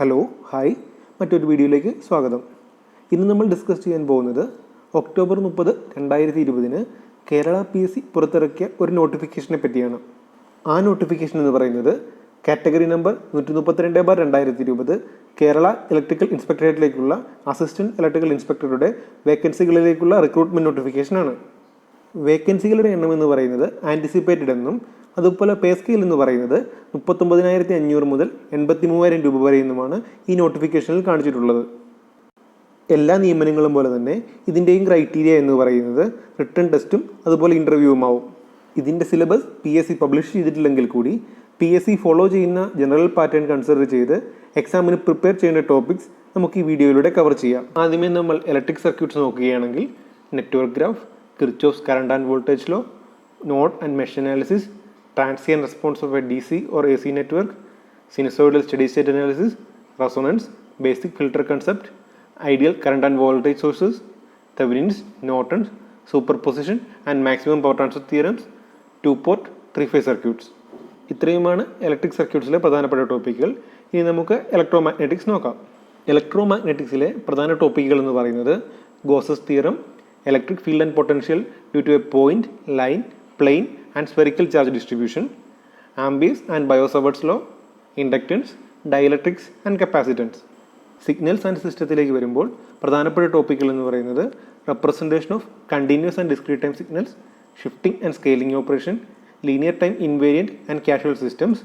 Hello hi മറ്റൊരു വീഡിയോയിലേക്ക് സ്വാഗതം. ഇന്ന് നമ്മൾ ഡിസ്കസ് ചെയ്യാൻ പോകുന്നത് ഒക്ടോബർ 30, 2020 കേരള PSC പുറത്തിറക്കിയ ഒരു നോട്ടിഫിക്കേഷനെ പറ്റിയാണ്. ആ നോട്ടിഫിക്കേഷൻ എന്ന് പറയുന്നത് കാറ്റഗറി നമ്പർ 132/2020 കേരള ഇലക്ട്രിക്കൽ ഇൻസ്പെക്ടറേറ്റിലേക്കുള്ള അസിസ്റ്റൻറ്റ് ഇലക്ട്രിക്കൽ ഇൻസ്പെക്ടറുടെ വേക്കൻസികളിലേക്കുള്ള റിക്രൂട്ട്മെൻറ്റ് നോട്ടിഫിക്കേഷനാണ്. വേക്കൻസികളുടെ എണ്ണം എന്ന് പറയുന്നത് ആൻറ്റിസിപ്പേറ്റഡ് എന്നും അതുപോലെ പേ സ്കെയിൽ എന്ന് പറയുന്നത് 39,500 മുതൽ 83,000 രൂപ വരെയുമാണ് ഈ നോട്ടിഫിക്കേഷനിൽ കാണിച്ചിട്ടുള്ളത്. എല്ലാ നിയമനങ്ങളും പോലെ തന്നെ ഇതിൻ്റെയും ക്രൈറ്റീരിയ എന്ന് പറയുന്നത് റിട്ടൺ ടെസ്റ്റും അതുപോലെ ഇൻ്റർവ്യൂവുമാവും. ഇതിൻ്റെ സിലബസ് PSC പബ്ലിഷ് ചെയ്തിട്ടില്ലെങ്കിൽ കൂടി PSC ഫോളോ ചെയ്യുന്ന ജനറൽ പാറ്റേൺ കൺസിഡർ ചെയ്ത് എക്സാമിന് പ്രിപ്പയർ ചെയ്യേണ്ട ടോപ്പിക്സ് നമുക്ക് ഈ വീഡിയോയിലൂടെ കവർ ചെയ്യാം. ആദ്യമേ നമ്മൾ ഇലക്ട്രിക് സർക്യൂട്ട്സ് നോക്കുകയാണെങ്കിൽ network graph, Kirchhoff's current and voltage law, node and mesh analysis, transient response of a DC or AC network, sinusoidal steady state analysis, resonance, basic filter concept, ideal current and voltage sources, Thevenin's, Norton's, superposition and maximum power transfer theorems, 2-port 3-phase circuits. ഇത്രയുമാണ് electric സർക്യൂട്ട്സിലെ പ്രധാനപ്പെട്ട ടോപ്പിക്കുകൾ. ഇനി നമുക്ക് ഇലക്ട്രോമാഗ്നറ്റിക്സ് നോക്കാം. ഇലക്ട്രോമാഗ്നറ്റിക്സിലെ പ്രധാന ടോപ്പിക്കുകൾ എന്ന് പറയുന്നത് Gauss's theorem, electric field and potential due to a point, line, plane and spherical charge distribution, Ampere's and Biot-Savart's law, inductance, dielectrics and capacitance. Signals and സിസ്റ്റത്തിലേക്ക് വരുമ്പോൾ പ്രധാനപ്പെട്ട ടോപ്പിക്കുകൾ എന്ന് പറയുന്നത് representation of continuous and discrete time signals, shifting and scaling operation, linear time invariant and casual systems,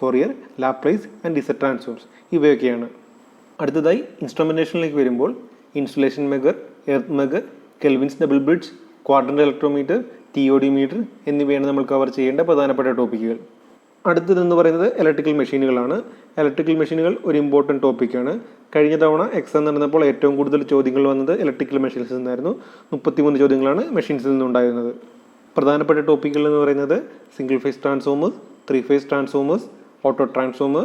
Fourier, Laplace and discrete transforms ഇവയൊക്കെയാണ്. അടുത്തതായി ഇൻസ്ട്രുമെൻറ്റേഷനിലേക്ക് വരുമ്പോൾ insulation megger, earth megger, Kelvin's double bridge, quadrant electrometer, TOD meter എന്നിവയാണ് നമ്മൾ cover ചെയ്യേണ്ട പ്രധാനപ്പെട്ട ടോപ്പിക്കുകൾ. അടുത്തതെന്ന് പറയുന്നത് ഇലക്ട്രിക്കൽ മെഷീനുകളാണ്. ഇലക്ട്രിക്കൽ മെഷീനുകൾ ഒരു ഇമ്പോർട്ടൻറ്റ് ടോപ്പിക്കാണ്. കഴിഞ്ഞ തവണ എക്സാം നടന്നപ്പോൾ ഏറ്റവും കൂടുതൽ ചോദ്യങ്ങൾ വന്നത് ഇലക്ട്രിക്കൽ മെഷീൻസിൽ നിന്നായിരുന്നു. 33 ചോദ്യങ്ങളാണ് മെഷീൻസിൽ നിന്നുണ്ടായിരുന്നത്. പ്രധാനപ്പെട്ട ടോപ്പിക്കുകൾ എന്ന് പറയുന്നത് single phase transformers, 3 phase transformers, auto transformer,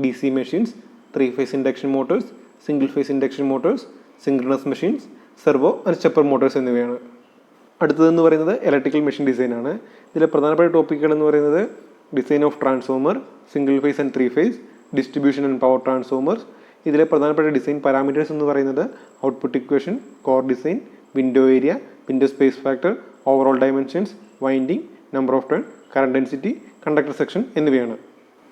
DC machines, 3 phase induction motors, single phase induction motors, synchronous machines, servo and stepper motors എന്നിവയാണ്. അടുത്തതെന്ന് പറയുന്നത് ഇലക്ട്രിക്കൽ മെഷീൻ ഡിസൈനാണ്. ഇതിലെ പ്രധാനപ്പെട്ട ടോപ്പിക്കുകൾ എന്ന് പറയുന്നത് design of transformer, single phase and 3 phase, distribution and power transformers. ഇതിലെ പ്രധാനപ്പെട്ട ഡിസൈൻ പാരാമീറ്റേഴ്സ് എന്ന് പറയുന്നത് output equation, core design, window area, window space factor, overall dimensions, winding, number of turn, current density, conductor section എന്നിവയാണ്.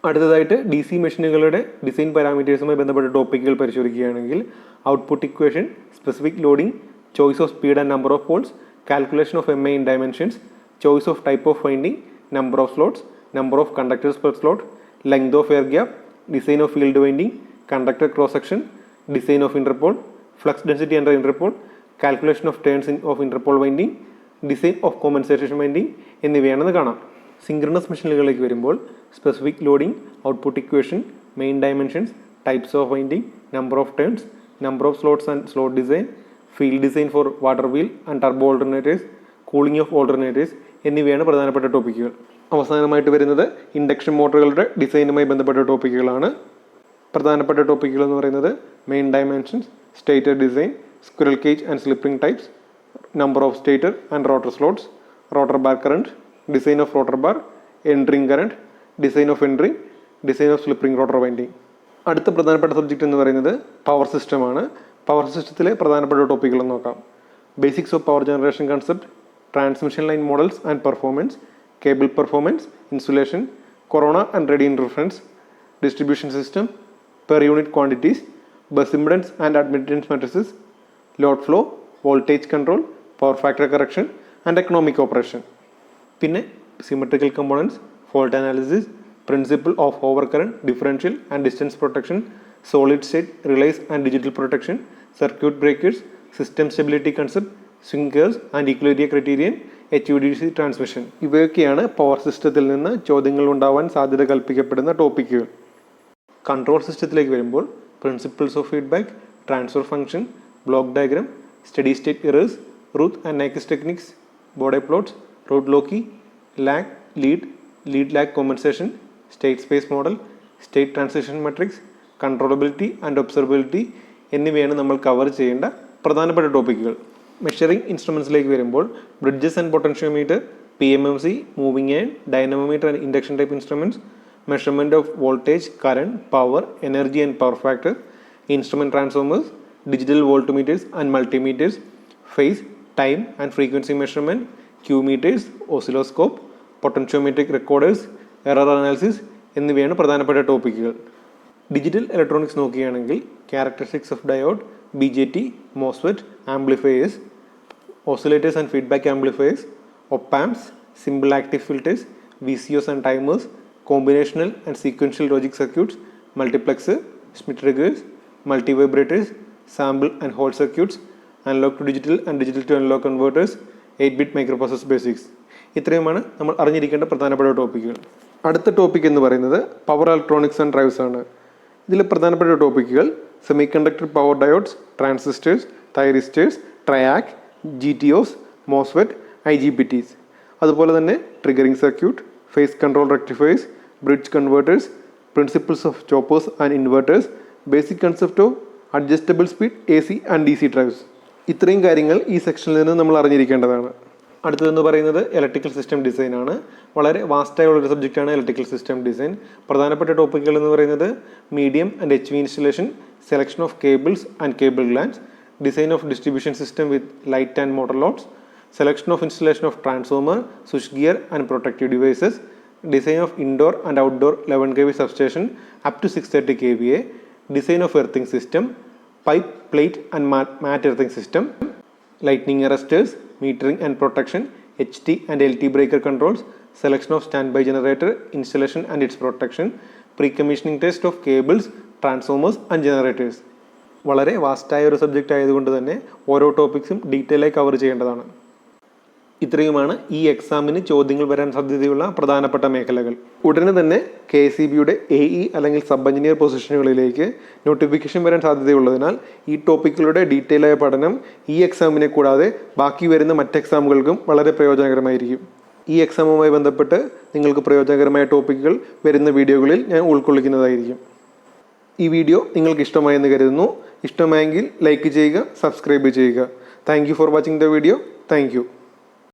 അടുത്തതായിട്ട് DC മെഷീനുകളുടെ design പാരാമീറ്റേഴ്സുമായി ബന്ധപ്പെട്ട ടോപ്പിക്കുകൾ പരിശോധിക്കുകയാണെങ്കിൽ output equation, specific loading, choice of speed and number of poles, calculation of MA in dimensions, choice of type of winding, number of slots, number of conductors per slot, length of air gap, design of field winding, conductor cross section, design of interpole, flux density under interpole, calculation of turns of interpole winding, design of compensation winding എന്നിവയാണെന്ന് കാണാം. Synchronous മെഷീനുകളിലേക്ക് വരുമ്പോൾ specific loading, output equation, main dimensions, types of winding, number of turns, number of slots and slot design, field design for water wheel and turbo alternators, cooling of alternators എന്നിവയാണ് പ്രധാനപ്പെട്ട ടോപ്പിക്കുകൾ. അവസാനമായിട്ട് വരുന്നത് induction മോട്ടോറുകളുടെ ഡിസൈനുമായി ബന്ധപ്പെട്ട ടോപ്പിക്കുകളാണ്. പ്രധാനപ്പെട്ട ടോപ്പിക്കുകൾ എന്ന് പറയുന്നത് main dimensions, stator design, squirrel cage and slip ring types, number of stator and rotor slots, rotor bar current, design of rotor bar, entering current, design of entering, design of slip ring rotor winding. അടുത്ത പ്രധാനപ്പെട്ട subject എന്ന് പറയുന്നത് power സിസ്റ്റമാണ്. Power സിസ്റ്റത്തിലെ പ്രധാനപ്പെട്ട ടോപ്പിക്കുകൾ നോക്കാം. Basics of power generation concept, transmission line models and performance, cable performance, insulation, corona and radian reference, distribution system, per unit quantities, bus impedance and admittance matrices, load flow, voltage control, power factor correction and economic operation. പിന്നെ symmetrical components, fault analysis, principle of over current, differential and distance protection, solid state relays and digital protection, circuit breakers, system stability concept, swing gears and equilibrium criterion, HVDC transmission. ഇവയൊക്കെയാണ് power സിസ്റ്റത്തിൽ നിന്ന് ചോദ്യങ്ങൾ ഉണ്ടാവാൻ സാധ്യത കൽപ്പിക്കപ്പെടുന്ന ടോപ്പിക്കുകൾ. Control സിസ്റ്റത്തിലേക്ക് വരുമ്പോൾ principles of feedback, transfer function, block diagram, study state errors, Routh and Nyquist techniques, Bode plots, root loci, lag, lead lag compensation, state space model, state transition matrix, controllability and observability എന്നിവയാണ് നമ്മൾ cover ചെയ്യേണ്ട പ്രധാനപ്പെട്ട ടോപ്പിക്കുകൾ. Measuring ഇൻസ്ട്രുമെൻസിലേക്ക് വരുമ്പോൾ bridges and potentiometer, PMMC, moving and dynamometer and induction type instruments, measurement of voltage, current, power, energy and power factor, instrument transformers, digital voltmeters and multimeters, phase, time and frequency measurement, Q meters, oscilloscope, potentiometric recorders, error analysis എന്നിവയാണ് പ്രധാനപ്പെട്ട ടോപ്പിക്കുകൾ. Digital electronics നോക്കുകയാണെങ്കിൽ characteristics of diode, BJT, MOSFET, amplifiers, oscillators and feedback amplifiers, opamps, simple active filters, VCOs and timers, combinational and sequential logic circuits, multiplexer, Schmitt triggers, multivibrators, sample and hold circuits, analog to digital and digital to analog converters, 8-bit microprocessor basics. ഇത്രയുമാണ് നമ്മൾ അറിഞ്ഞിരിക്കേണ്ട പ്രധാനപ്പെട്ട ടോപ്പിക്കുകൾ. അടുത്ത topic എന്ന് പറയുന്നത് power electronics and drives ആണ്. ഇതിൽ പ്രധാനപ്പെട്ട ടോപ്പിക്കുകൾ semiconductor power diodes, transistors, thyristors, triac, GTOs, MOSFET, IGBTs. അതുപോലെ തന്നെ triggering circuit, phase control rectifiers, bridge converters, principles of choppers and inverters, basic concept of adjustable speed AC and DC drives. ഇത്രയും കാര്യങ്ങൾ ഈ സെക്ഷനിൽ നിന്ന് നമ്മൾ അറിഞ്ഞിരിക്കേണ്ടതാണ്. അടുത്തതെന്ന് പറയുന്നത് ഇലക്ട്രിക്കൽ സിസ്റ്റം ഡിസൈൻ ആണ്. വളരെ വാസ്റ്റായുള്ളൊരു സബ്ജക്റ്റാണ് ഇലക്ട്രിക്കൽ സിസ്റ്റം ഡിസൈൻ. പ്രധാനപ്പെട്ട ടോപ്പിക്കുകൾ എന്ന് പറയുന്നത് medium and HV installation, selection of cables and cable glands, design of distribution system with light and motor loads, selection of installation of transformer, switch gear and protective devices, design of indoor and outdoor 11 kV substation up to 630 kVA, design of earthing system, pipe, plate and mat earthing system, lightning arresters, metering and protection, HT and LT breaker controls, selection of standby generator, installation and its protection, pre-commissioning test of cables, transformers and generators. വളരെ വാസ്റ്റായ ഒരു subject ആയതുകൊണ്ട് തന്നെ ഓരോ ടോപ്പിക്സും detail ആയി cover ചെയ്യേണ്ടതാണ്. ഇത്രയുമാണ് ഈ എക്സാമിന് ചോദ്യങ്ങൾ വരാൻ സാധ്യതയുള്ള പ്രധാനപ്പെട്ട മേഖലകൾ. ഉടനെ തന്നെ KSEBയുടെ AE അല്ലെങ്കിൽ സബ് എഞ്ചിനീയർ പൊസിഷനുകളിലേക്ക് നോട്ടിഫിക്കേഷൻ വരാൻ സാധ്യതയുള്ളതിനാൽ ഈ ടോപ്പിക്കുകളുടെ ഡീറ്റെയിൽ ആയ പഠനം ഈ എക്സാമിനെ കൂടാതെ ബാക്കി വരുന്ന മറ്റ് എക്സാമുകൾക്കും വളരെ പ്രയോജനകരമായിരിക്കും. ഈ എക്സാമുമായി ബന്ധപ്പെട്ട് നിങ്ങൾക്ക് പ്രയോജനകരമായ ടോപ്പിക്കുകൾ വരുന്ന വീഡിയോകളിൽ ഞാൻ ഉൾക്കൊള്ളിക്കുന്നതായിരിക്കും. ഈ വീഡിയോ നിങ്ങൾക്ക് ഇഷ്ടമായെന്ന് കരുതുന്നു. ഇഷ്ടമായെങ്കിൽ ലൈക്ക് ചെയ്യുക, സബ്സ്ക്രൈബ് ചെയ്യുക. Thank you for watching the video. Thank you.